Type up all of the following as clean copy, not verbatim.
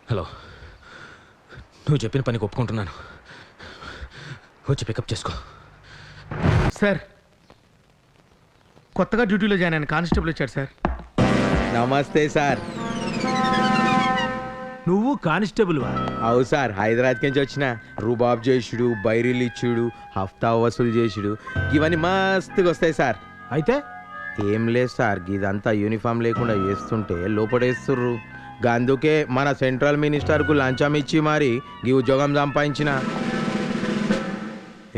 Hello, నువ్వు చెప్పిన పనికి ఒప్పుకుంటున్నాను. వచ్చి పికప్ చేసుకో. సార్, కొత్తగా డ్యూటీలో జాయిన్ అయిన కానిస్టేబుల్ వచ్చాడు సార్. నమస్తే సార్. నువ్వు కానిస్టేబుల్ వా? అవు సార్, హైదరాబాద్ నుంచి వచ్చిన. రూబాబ్ చేసుడు, బైరీలు ఇచ్చుడు, హఫ్తా వసూలు చేసుడు, ఇవన్నీ మస్తుగా వస్తాయి సార్. అయితే ఏం లేదు సార్, ఇదంతా యూనిఫామ్ లేకుండా వేస్తుంటే లోపడేస్తుర్రు. అందుకే మన సెంట్రల్ మినిస్టర్కు లంచం ఇచ్చి మరి ఈ ఉద్యోగం సంపాదించిన.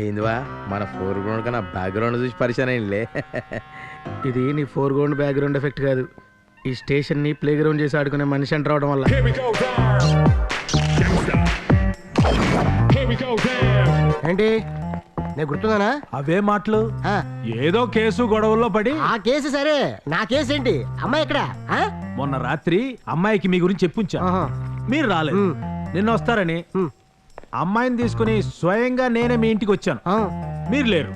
ఏందివా, మన ఫోర్గ్రౌండ్ కన్నా బ్యాక్గ్రౌండ్ చూసి పరిచయం అయిందిలే. ఇది నీ ఫోర్గ్రౌండ్ బ్యాక్గ్రౌండ్ ఎఫెక్ట్ కాదు, ఈ స్టేషన్ ని ప్లే గ్రౌండ్ చేసి ఆడుకునే మనిషి అంట రావడం వల్ల. ఏంటి నేను గుర్తున్నానా? అవే మాటలు. ఆ, ఏదో కేసు గొడవల్లో పడి. ఆ కేసు సరే, నా కేసు ఏంటి? అమ్మాయి ఎక్కడ? మొన్న రాత్రి అమ్మాయికి మీ గురించి చెప్పుంచా, మీరు రాలేదు. నిన్న వస్తారని అమ్మాయిని తీసుకుని స్వయంగా నేనే మీ ఇంటికి వచ్చాను. మీరు లేరు.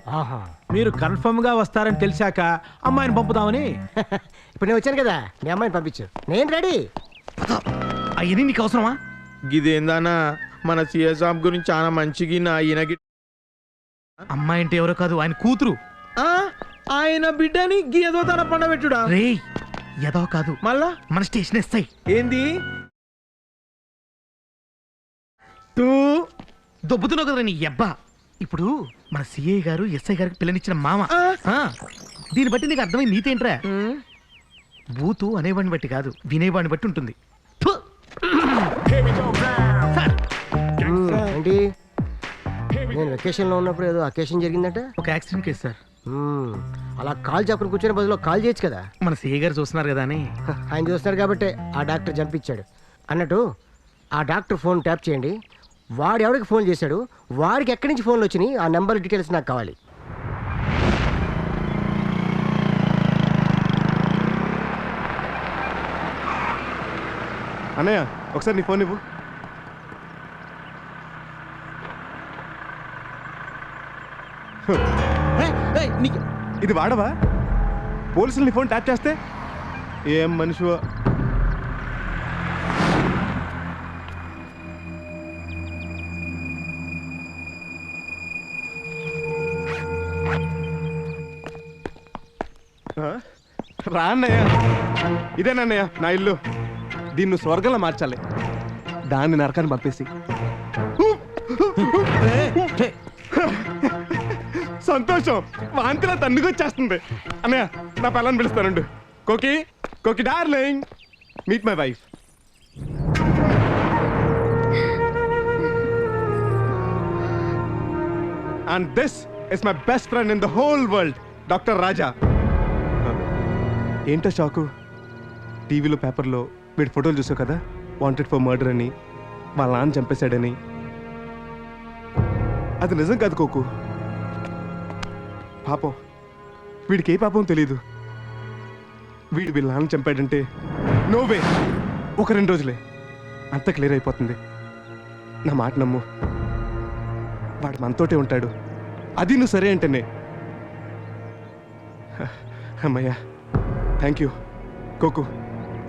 మీరు కన్ఫర్మ్ గా వస్తారని తెలిసాక అమ్మాయిని పంపుదామని. ఇప్పుడు నేను వచ్చాను కదా, మీ అమ్మాయిని పంపించు, నేను రెడీ. అయ్యి నీకు అవసరమా? గిదేందన్నా, మన సిఎస్ఆఫ్ గురించి చాలా మంచిగా ఈయనకి. అమ్మాయి అంటే ఎవరో కాదు, ఆయన కూతురు. ఆయన బిడ్డని ఏదో తన పండబెట్టుడా? రే ఏదో కాదు, మళ్ళా మన స్టేషన్ ఇస్తాయి. ఏంది దొబ్బుతున్నావు కదా నీ అబ్బా. ఇప్పుడు మన సిఐ గారు ఎస్ఐ గారికి పిల్లనిచ్చిన మామ. దీన్ని బట్టి నీకు అర్థమైంది నీతేంట్రా? బూతు అనేవాడిని బట్టి కాదు, వినేవాడిని బట్టి ఉంటుంది. ఏంటి, నేను వెకేషన్ లో ఉన్నప్పుడు ఏదో అకేషన్ జరిగిందంట. ఒక యాక్సిడెంట్ కేసు సార్. అలా కాల్ చెప్పని కూర్చొని బదులు కాల్ చేయొచ్చు కదా. మన సిఐ గారు చూస్తున్నారు కదా అని. ఆయన చూస్తున్నారు కాబట్టి ఆ డాక్టర్ చంపించాడు అన్నట్టు. ఆ డాక్టర్ ఫోన్ ట్యాప్ చేయండి. వాడు ఎవరికి ఫోన్ చేశాడు, వాడికి ఎక్కడి నుంచి ఫోన్లు వచ్చినాయి, ఆ నెంబర్ డీటెయిల్స్ నాకు కావాలి. అన్నయ్య, ఒకసారి నీ ఫోన్ ఇవ్వు. ఇది వాడవా? పోలీసులు నీ ఫోన్ ట్యాప్ చేస్తే ఏం మనిషి. రా అన్నయ్య, ఇదేనన్నయ్య నా ఇల్లు. దీన్ని స్వర్గంలో మార్చాలి, దాన్ని నరకాన్ని పంపేసి. సంతోషం వాంతిలా తన్నుకొచ్చేస్తుంది. అన్నయ్య, నా పిల్లని పిలుస్తానండు. Koki, Koki darling, meet my wife. And this is my best friend in the whole world, doctor Raja. ఏంటో షాకు, టీవీలో పేపర్లో వీడి ఫోటోలు చూసావు కదా, వాంటెడ్ ఫర్ మర్డర్ అని, వాళ్ళ నాన్న చంపేశాడని. అది నిజం కాదు కోకు, పాపం. వీడికి ఏ పాపం తెలీదు. వీళ్ళ నాన్న చంపాడంటే నోవే, ఒక 2 రోజులే అంత క్లియర్ అయిపోతుంది. నా మాట నమ్ము, వాడు మనతోటే ఉంటాడు. అది నువ్వు సరే అంటేనే. అమ్మయ్యా, థ్యాంక్ యూ. కోకు,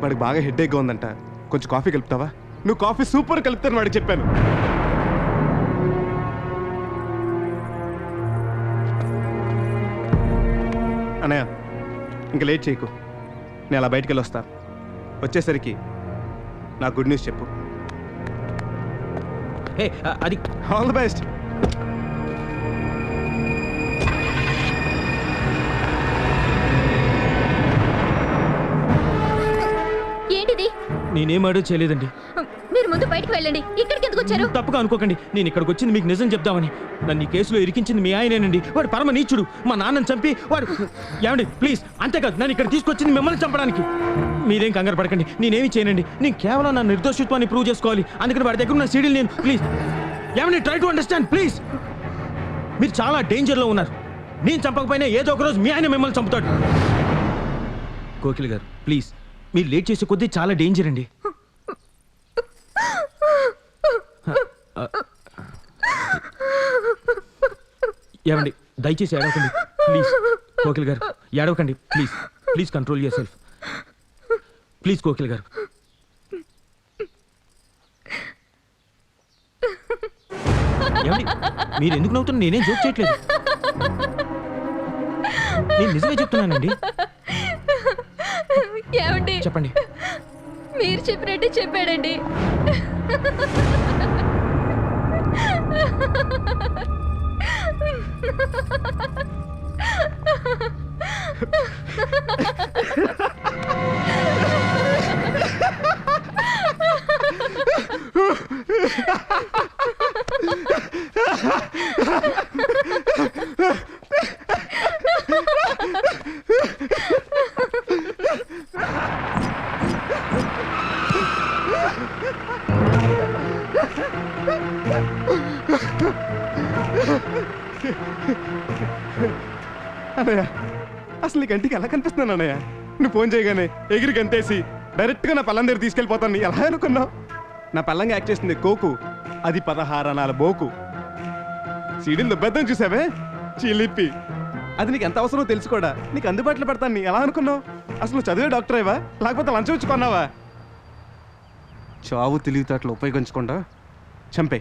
వాడికి బాగా హెడ్ఏక్గా ఉందంట, కొంచెం కాఫీ కలుపుతావా? నువ్వు కాఫీ సూపర్ కలుపుతాను వాడికి చెప్పాను. అన్నయ్య, ఇంకా లేట్ చేయకు, నేను అలా బయటికి వెళ్ళి వస్తా. వచ్చేసరికి నా గుడ్ న్యూస్ చెప్పు. అది ఆల్ ది బెస్ట్. ఏంటిది? నేనేమాడో చేయలేదండి. మీరు ముందు బయటకు వెళ్ళండి. ఇక్కడికి ఎందుకు వచ్చారు? తప్పుగా అనుకోకండి, నేను ఇక్కడికి వచ్చింది మీకు నిజం చెప్దామని. నన్ను ఈ కేసులో ఇరికించింది మీ ఆయనేనండి. వాడు పరమ నీచుడు, మా నాన్నని చంపి వాడు. ఏమండి ప్లీజ్, అంతేకాదు నన్ను ఇక్కడ తీసుకొచ్చింది మిమ్మల్ని చంపడానికి. మీరేం కంగారు పడకండి, నేనేమి చేయనండి. నేను కేవలం నా నిర్దోషిత్వాన్ని ప్రూవ్ చేసుకోవాలి. అందుకని వాడి దగ్గర ఉన్న సీడీలు నేను ప్లీజ్ ఏమండి ట్రై టు అండర్స్టాండ్ ప్లీజ్. మీరు చాలా డేంజర్లో ఉన్నారు. నేను చంపకపోయినా ఏదో ఒక రోజు మీ ఆయన మిమ్మల్ని చంపుతాడు. కోకిల గారు ప్లీజ్, మీరు లేట్ చేసే కొద్దీ చాలా డేంజర్ అండి. ఏమండి దయచేసి ఏడవకండి ప్లీజ్. కోకిల గారు ఏడవకండి please. Please control yourself please. Kokila garu ఏమండి మీరు ఎందుకు నవ్వుతున్నారు? నేనేం జోక్ చేయట్లేదు. నేను నిజమే చెప్తున్నానండి. ఏమండి చెప్పండి. మీరు చెప్పినట్టు చెప్పాడండి. అన్నయ్య అసలు నీ కంటికి ఎలా కనిపిస్తున్నాను అన్నయ్య? నువ్వు ఫోన్ చేయగానే ఎగిరి గంతేసి డైరెక్ట్గా నా పల్లం దగ్గర తీసుకెళ్ళిపోతాను ఎలా అనుకున్నావు? నా పల్లంగా యాక్ట్ చేస్తుంది కోకు, అది 16 అనాల బోకు. సీడీలు దుబ్బెద్దం చూసావే చిలిపి, అది నీకు ఎంత అవసరమో తెలుసు కూడా. నీకు అందుబాటులో పెడతాను ఎలా అనుకున్నావు? అసలు నువ్వు చదివే డాక్టర్ అయ్యవా లేకపోతే లంచం ఉంచుకున్నావా? చావు తెలివితేటలు ఉపయోగించకుండా చంపే.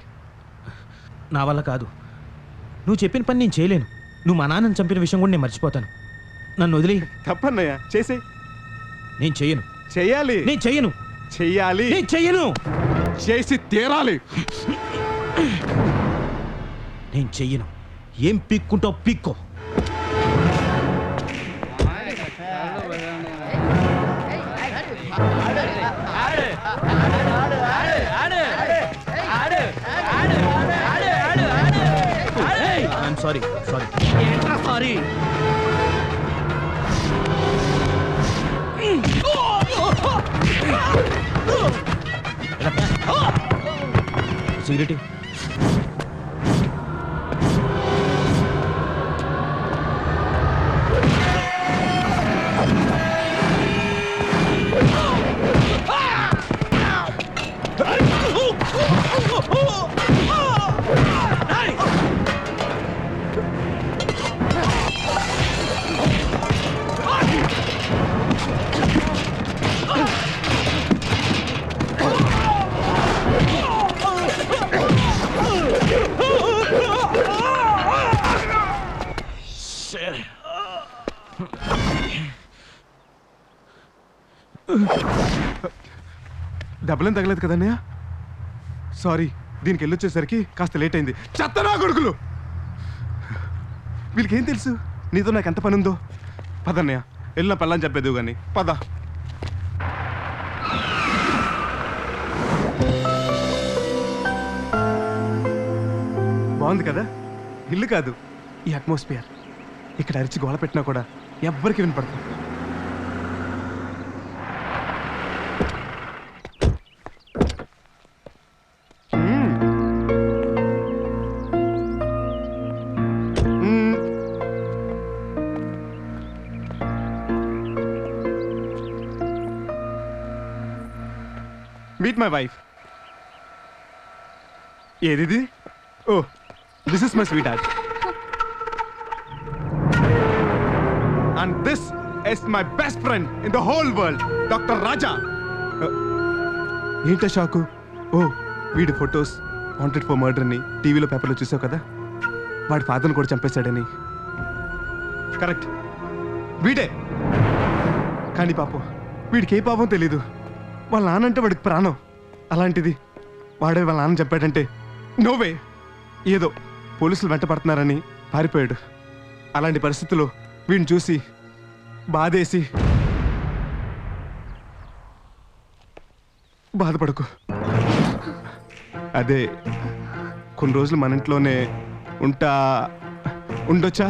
నా వల్ల కాదు. నువ్వు చెప్పిన పని నేను చేయలేను. నువ్వు మా నాన్నని చంపిన విషయం కూడా నేను మర్చిపోతాను. నన్ను వదిలి. తప్పన్నయ్య, చేసే. నేను చెయ్యను. చెయ్యాలి. నేను చెయ్యను. చెయ్యాలి. నేను చెయ్యను. చేసి తీరాలి. నేను చెయ్యను. ఏం పిక్కుంటావు పిక్కో. I'm sorry. సారీ. సిగరెట్. దెబ్బలేం తగలేదు కదన్నయ్య? సారీ, దీనికి వెళ్ళొచ్చేసరికి కాస్త లేట్ అయింది. చెత్తనా కొడుకులు, వీళ్ళకేం తెలుసు నీతో నాకు ఎంత పని ఉందో? పదన్నయ్య, వెళ్ళిన పల్లని చెప్పేది కానీ పద. బాగుంది కదా? ఇల్లు కాదు, ఈ అట్మాస్ఫియర్. ఇక్కడ అరిచి గోల పెట్టినా కూడా ఎవ్వరికి వినపడదు. Meet my wife. ఏది? Oh, this is my sweetheart. And this is my best friend in the whole world, Dr. Raja. ఏంటో షాకు? ఓ, వీడి ఫొటోస్ వాంటెడ్ ఫర్ మర్డర్ని టీవీలో పేపర్లో చూసావు కదా? వాడి ఫాదర్ని కూడా చంపేశాడని. కరెక్ట్, వీడే. కానీ పాపం వీడికి ఏ పాపం తెలీదు. వాళ్ళ నాన్న అంటే వాడికి ప్రాణం. అలాంటిది వాడే వాళ్ళ నాన్న చెప్పాడంటే నోవే. ఏదో పోలీసులు వెంట పడుతున్నారని పారిపోయాడు. అలాంటి పరిస్థితుల్లో వీడిని చూసి బాధేసి, బాధపడకు. అదే కొన్ని రోజులు మన ఇంట్లోనే ఉండొచ్చా?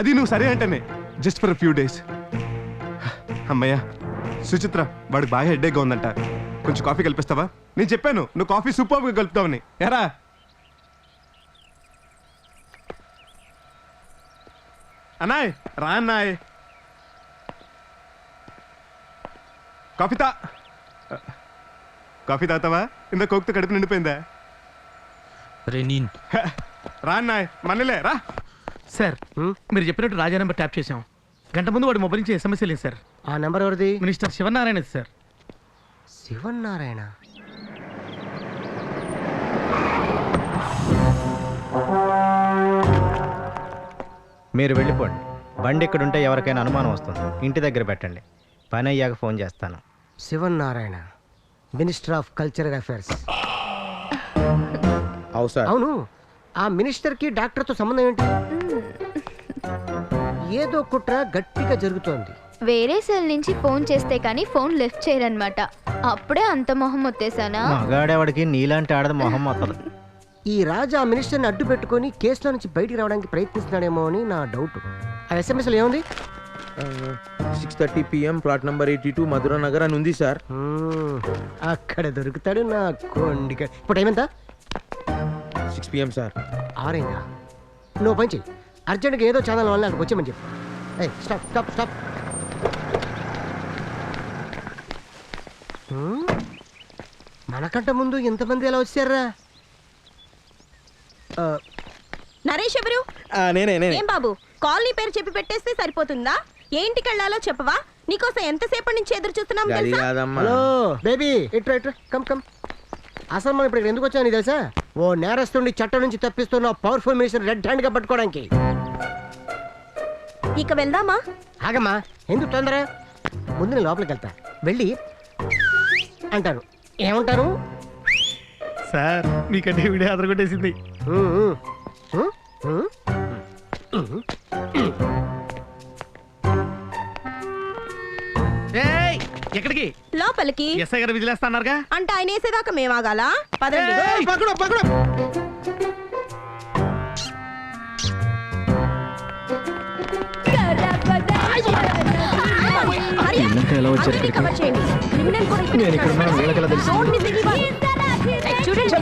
అది నువ్వు సరే అంటేనే, జస్ట్ ఫర్ ఫ్యూ డేస్. అమ్మయ్య, సుచిత్ర వాడికి బాగా హెడ్ఏక్గా ఉందంట. కొంచెం కాఫీ కల్పిస్తావా? నేను చెప్పాను నువ్వు కాఫీ సూపర్గా కలుపుతావని. ఎరా అన్నాయ్ రా అన్నాయ్. కాఫీ తాగుతావా? ఇంత కోక్తో కడుపు నిండిపోయిందా? రే నేను రా అన్నాయ్, మనలే రా. సార్ మీరు చెప్పినట్టు రాజా నెంబర్ ట్యాప్ చేశాం. గంట ముందు వాడి మొబైల్ నుంచి ఎస్ఎంఎస్ లేదు సార్. ఆ నెంబర్ ఎవరిది? Minister Shivanarayana sir. శివనారాయణ. మీరు వెళ్ళిపోండి. బండి ఇక్కడ ఉంటే ఎవరికైనా అనుమానం వస్తుంది. ఇంటి దగ్గర పెట్టండి. పని అయ్యాక ఫోన్ చేస్తాను. Sivanarayana, minister of cultural affairs. అవు సార్. అవును, ఆ మినిస్టర్కి డాక్టర్తో సంబంధం ఏంటి? ఏదో కుట్ర గట్టిగా జరుగుతోంది. వేరే సెల్ నుంచి ఫోన్ చేస్తే కానీ ఫోన్ లిఫ్ట్ చేయరనమాట. అప్పుడే అంత మొహం వచ్చేసానా? మగాడేవాడికి నీలాంటి ఆడది మొహం వస్తుంది. ఈ రాజా ఆ మినిస్టర్ని అడ్డు పెట్టుకొని కేసులో నుంచి బయటికి రావడానికి ప్రయత్నిస్తున్నాడేమో అని నా డౌట్. ఆ ఎస్ఎంఎస్లో ఏముంది? 6:30 PM plot number 82 Madhura Nagar అని ఉంది సార్. అక్కడ దొరుకుతాడు నా కొండిక. ఇప్పుడు టైం ఎంత? 6 PM సార్. ఆరైందా? నువ్వు పని చెయ్యి, అర్జెంట్గా ఏదో ఛానల్ వల్ల అక్కడికి వచ్చేమని చెప్పు. Stop stop stop. మనకంట ముందు ఇంతమంది ఎలా వచ్చారా? నరేష్ ఎవరు? నేనే ఏం బాబు, కాలనీ పేరు చెప్పి పెట్టేస్తే సరిపోతుందా? ఏ ఇంటికి వెళ్ళాలో చెప్పవా? నీకోసం ఎంతసేపటి నుంచి ఎదురు చూస్తున్నాం అది తెలుసా? కాదమ్మా. హలో బేబీ, ఇట్రా ఇట్రా, కమ్ కమ్. అసలు మనం ఇప్పుడు ఎందుకు వచ్చాను తెలుసా? ఓ నేరస్తుడిని చట్టం నుంచి తప్పిస్తున్న పవర్ఫుల్ మినిస్టర్ రెడ్ హ్యాండ్ గా పట్టుకోవడానికి. ఇక వెళ్దామా? ఆగమ్మా, ఎందుకు తొందర? ముందు నేను లోపలికి వెళ్తా, వెళ్ళి అంటాను. ఏమంటాను? సార్ మీకంటే వీడియో అదరగొట్టేసింది. ఉమ్, ఉమ్. ఉమ్, ఉమ్. ఏయ్, ఎక్కడికి? లోపలికి. ఎస్ఐ గారు విజిలేస్తాన్నారుగా. అంటే ఆయన వేసేదాకా మేమాగాలా? పదండి. పకడు, పకడు. హరి, అందరినీ కవర్ చేయండి. క్రిమినల్ కూడా ఇక్కడ ఉన్నాడు. Don't miss anyone. చూడండి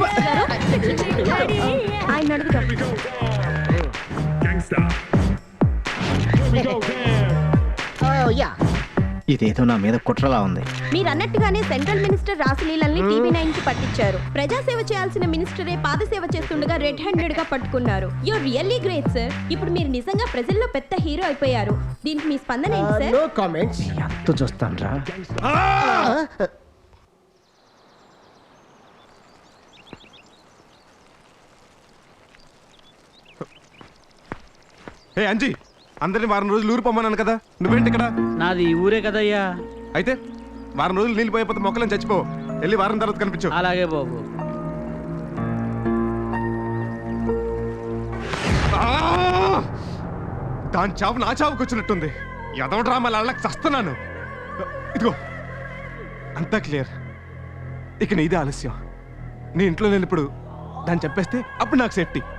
ఆయన అడుగుతాం. యా, ఇదేదో నా మీద కుట్రలా ఉంది. మీరు అన్నట్టుగానే సెంట్రల్ మినిస్టర్ రాసలీలల్ని TV9 కి పట్టించారు. ప్రజాసేవ చేయాల్సిన మినిస్టరే పాదసేవ చేస్తుండగా రెడ్ హ్యాండెడ్ గా పట్టుకున్నారు. You're really great sir. ఇప్పుడు మీరు నిజంగా ప్రజల్లో పెద్ద హీరో అయిపోయారు. దీనికి మీ స్పందన ఏంటి సార్? No comments. ఎంత చూస్తాను రా. ఏ అంజీ, అందరిని వారం రోజులు ఊరు పొమ్మన్నాను కదా, నువ్వేంటి ఇక్కడ? నాది ఈ ఊరే కదయ్యా. అయితే వారం రోజులు నీళ్ళు పోయిపోతే మొక్కలను చచ్చిపో. వెళ్ళి వారం తర్వాత కనిపించు. అలాగే బాబు. దాని చావు నా చావుకు వచ్చినట్టుంది. ఎదవ డ్రామాలు అళ్ళకి చస్తున్నాను. ఇదిగో అంతా క్లియర్. ఇక నీదే ఆలస్యం. నీ ఇంట్లో నేను ఇప్పుడు దాన్ని చెప్పేస్తే అప్పుడు నాకు సేఫ్టీ.